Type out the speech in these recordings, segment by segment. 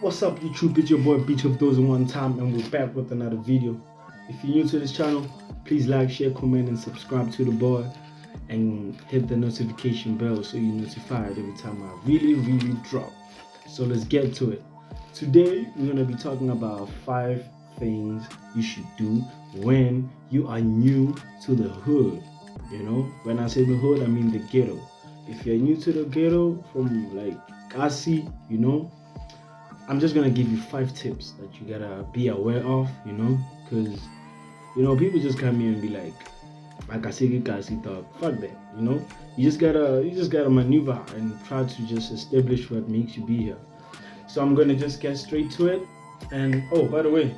What's up YouTube, it's your boy Beach of Those in One Time, and we're back with another video. If you're new to this channel, please like, share, comment and subscribe to the boy, and hit the notification bell so you're notified every time I really drop. So let's get to it. Today we're going to be talking about 5 things you should do when you are new to the hood. You know, when I say the hood, I mean the ghetto. If you're new to the ghetto from like Kasi, you know, I'm just gonna give you 5 tips that you gotta be aware of, you know, because people just come here and be like I say talk, fuck that, you know. You just gotta maneuver and try to just establish what makes you be here. So I'm gonna just get straight to it. And oh, by the way,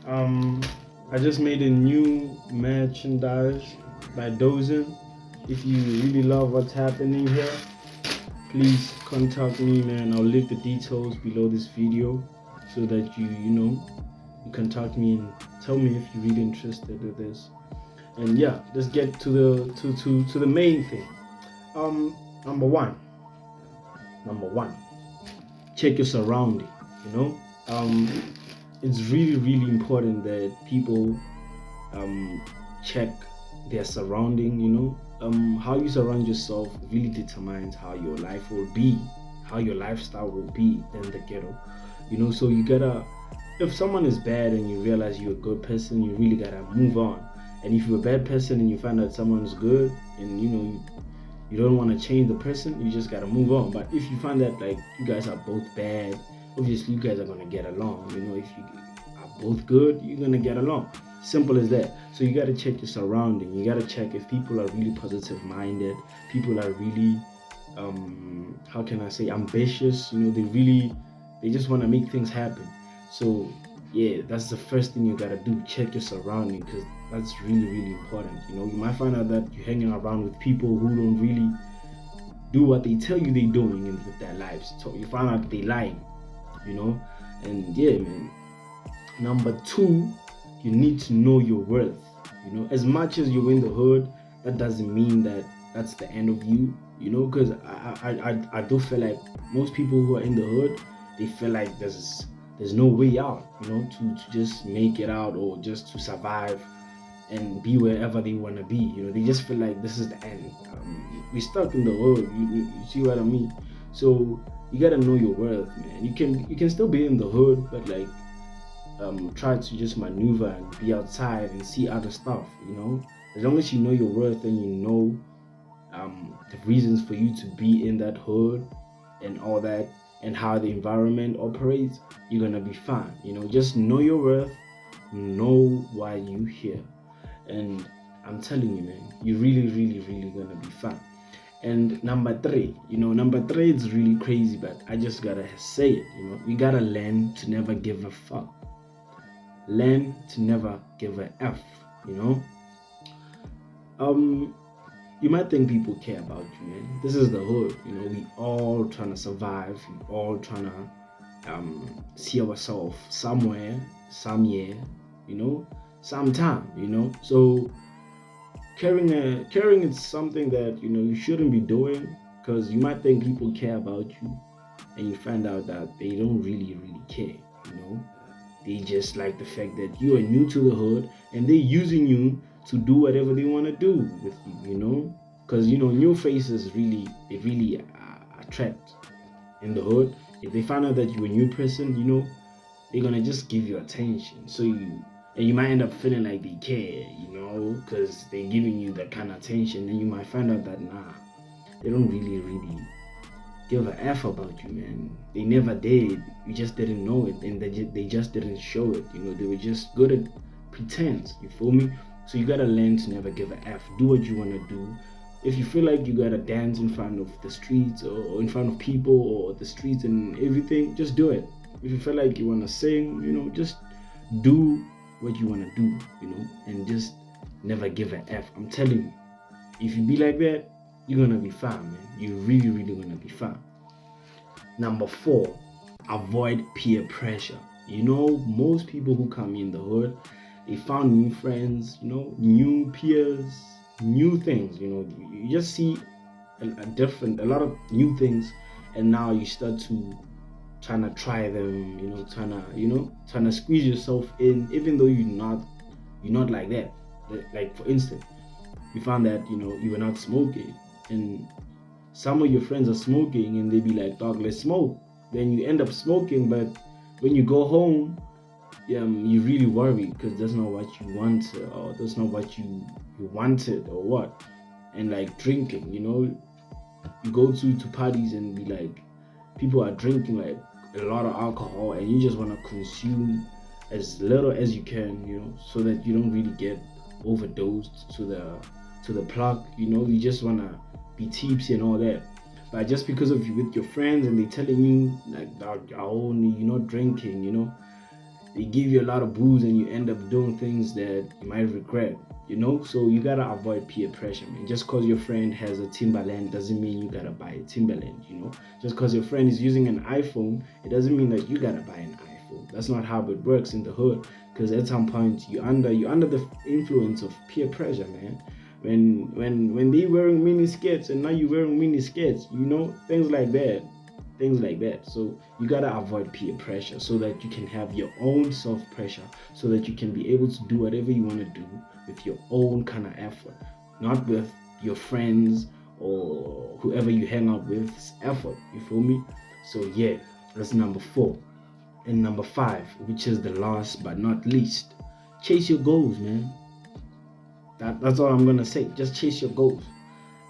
I just made a new merchandise by Dozen. If you really love what's happening here, please contact me, man. I'll leave the details below this video so that you contact me and tell me if you're really interested in this. And yeah, let's get to the main thing. Number one, check your surrounding. It's really important that people check their surrounding. How you surround yourself really determines how your life will be, how your lifestyle will be in the ghetto. So you gotta, if someone is bad and you realize you're a good person, you really gotta move on. And if you're a bad person and you find out someone is good and you don't want to change the person, you just gotta move on. But if you find that like you guys are both bad, obviously you guys are gonna get along. If you are both good, you're gonna get along. Simple as that. So you got to check your surrounding. You got to check if people are really positive minded, people are really how can I say, ambitious. They just want to make things happen. So yeah, that's the first thing you got to do. Check your surrounding, because that's really important. You might find out that you're hanging around with people who don't really do what they tell you they're doing with their lives. So you find out they lying, and yeah, man. Number 2, you need to know your worth. As much as you're in the hood, that doesn't mean that that's the end of you. Because I do feel like most people who are in the hood, they feel like there's no way out. To just make it out or just to survive and be wherever they want to be. They just feel like this is the end. We're stuck in the hood. You see what I mean? So you gotta know your worth, man. You can still be in the hood, but like, try to just maneuver and be outside and see other stuff. As long as you know your worth and you know the reasons for you to be in that hood and all that, and how the environment operates, you're gonna be fine. Just know your worth, know why you're here, and I'm telling you, man, you're really gonna be fine. And number 3 is really crazy, but I just gotta say it. You gotta learn to never give a fuck. Learn to never give a F. You might think people care about you, man. This is the hood. We all trying to survive. We all trying to see ourselves somewhere, some year, sometime. So caring is something that you shouldn't be doing, because you might think people care about you, and you find out that they don't really care. They just like the fact that you are new to the hood and they're using you to do whatever they want to do with you, because new faces really attract in the hood. If they find out that you're a new person, they're gonna just give you attention. So you might end up feeling like they care, because they're giving you that kind of attention. And you might find out that they don't really give a F about you, man. They never did. You just didn't know it, and they just didn't show it. They were just good at pretense. You feel me? So you gotta learn to never give a F. Do what you wanna do. If you feel like you gotta dance in front of the streets or in front of people or the streets and everything, just do it. If you feel like you wanna sing, just do what you wanna do, and just never give a F. I'm telling you, if you be like that, you're gonna be fine, man. You're really gonna be fine. Number 4, avoid peer pressure. Most people who come in the hood, they found new friends, new peers, new things. You just see a lot of new things, and now you start to trying to try them, trying to squeeze yourself in, even though you're not like that. Like for instance, you found that you were not smoking, and some of your friends are smoking, and they be like, "Dog, let's smoke." Then you end up smoking, but when you go home, you really worry because that's not what you want, or that's not what you wanted, or what. And like drinking, you go to parties and be like, people are drinking like a lot of alcohol, and you just want to consume as little as you can, so that you don't really get overdosed to the plug. You just want to be tipsy and all that. But just because of you with your friends and they telling you like, "Dog, you're not drinking," they give you a lot of booze and you end up doing things that you might regret. So you gotta avoid peer pressure, man. Just cause your friend has a Timberland doesn't mean you gotta buy a Timberland. Just cause your friend is using an iPhone, it doesn't mean that you gotta buy an iPhone. That's not how it works in the hood. Because at some point you're under the influence of peer pressure, man. When they wearing mini skirts and now you're wearing mini skirts, things like that. So you gotta avoid peer pressure so that you can have your own self pressure, so that you can be able to do whatever you want to do with your own kind of effort, not with your friends or whoever you hang out with's effort. You feel me? So yeah, that's number 4. And number 5, which is the last but not least, chase your goals, man. That's all I'm gonna say. Just chase your goals.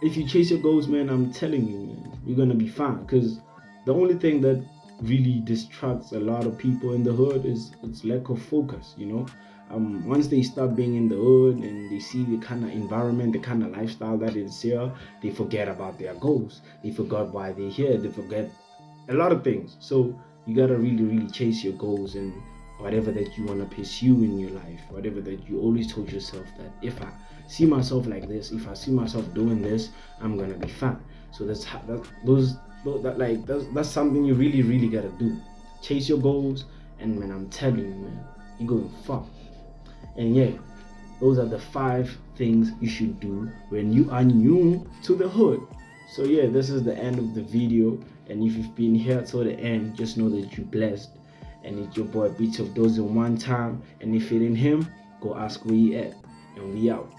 If you chase your goals, man, I'm telling you, man, you're gonna be fine. Because the only thing that really distracts a lot of people in the hood is its lack of focus. Once they start being in the hood and they see the kind of environment, the kind of lifestyle that is here, they forget about their goals. They forgot why they're here. They forget a lot of things. So you gotta really, really chase your goals and whatever that you want to pursue in your life, whatever that you always told yourself that if I see myself like this, if I see myself doing this, I'm gonna be fine. So that's something you really, really gotta do. Chase your goals, and man, I'm telling you, man, you're going far. And yeah, those are the 5 things you should do when you are new to the hood. So yeah, this is the end of the video, and if you've been here till the end, just know that you're blessed. And it's your boy Beats of Those in one time. And if it ain't him, go ask where he at. And we out.